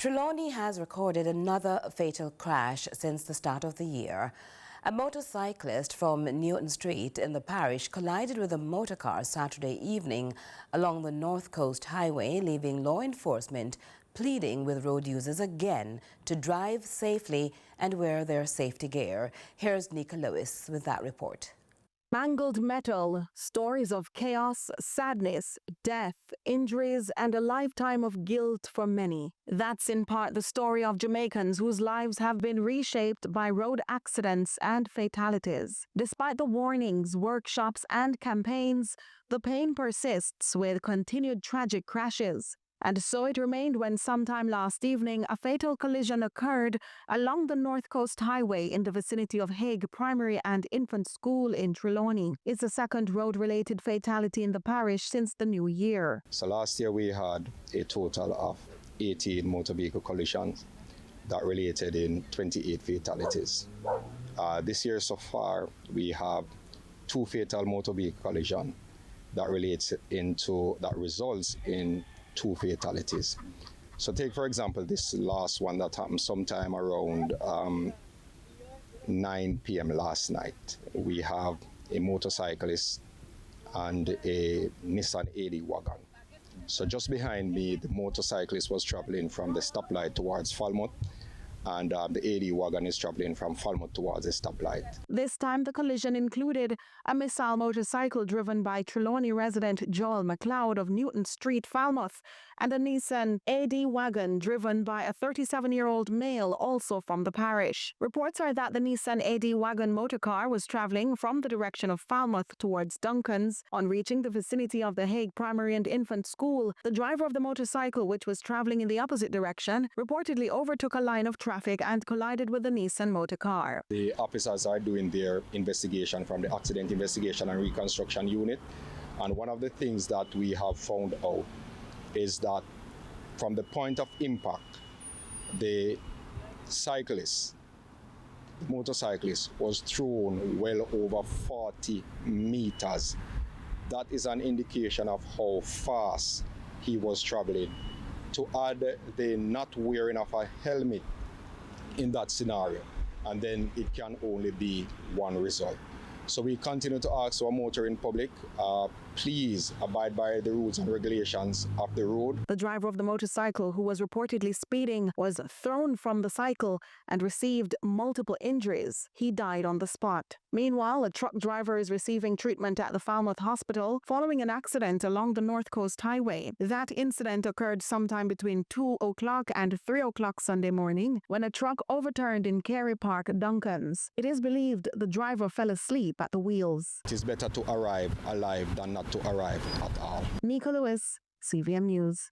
Trelawny has recorded another fatal crash since the start of the year. A motorcyclist from Newton Street in the parish collided with a motorcar Saturday evening along the North Coast Highway, leaving law enforcement pleading with road users again to drive safely and wear their safety gear. Here's Neika with that report. Mangled metal, stories of chaos, sadness, death, injuries, and a lifetime of guilt for many. That's in part the story of Jamaicans whose lives have been reshaped by road accidents and fatalities. Despite the warnings, workshops, and campaigns, the pain persists with continued tragic crashes. And so it remained when sometime last evening a fatal collision occurred along the North Coast Highway in the vicinity of Hague Primary and Infant School in Trelawny. It's the second road-related fatality in the parish since the new year. So last year we had a total of 18 motor vehicle collisions that related in 28 fatalities. This year so far we have 2 fatal motor vehicle collisions that results in 2 fatalities. So take for example this last one that happened sometime around 9 p.m. last night. We have a motorcyclist and a Nissan AD wagon. So just behind me, the motorcyclist was traveling from the stoplight towards Falmouth, and the AD wagon is traveling from Falmouth towards the stoplight. This time the collision included a missile motorcycle driven by Trelawny resident Joel McLeod of Newton Street, Falmouth, and a Nissan AD wagon driven by a 37-year-old male also from the parish. Reports are that the Nissan AD wagon motorcar was traveling from the direction of Falmouth towards Duncan's. On reaching the vicinity of the Hague Primary and Infant School, the driver of the motorcycle, which was traveling in the opposite direction, reportedly overtook a line of traffic and collided with the Nissan motorcar. The officers are doing their investigation from the Accident Investigation and Reconstruction Unit, and one of the things that we have found out is that from the point of impact, the motorcyclist was thrown well over 40 meters. That is an indication of how fast he was traveling. To add the not wearing of a helmet in that scenario, and then it can only be one result. So we continue to ask our motoring public, please abide by the rules and regulations of the road. The driver of the motorcycle, who was reportedly speeding, was thrown from the cycle and received multiple injuries. He died on the spot. Meanwhile, a truck driver is receiving treatment at the Falmouth Hospital following an accident along the North Coast Highway. That incident occurred sometime between 2 o'clock and 3 o'clock Sunday morning when a truck overturned in Carey Park, Duncan's. It is believed the driver fell asleep at the wheels. It is better to arrive alive than not to arrive at all. Neika, CVM News.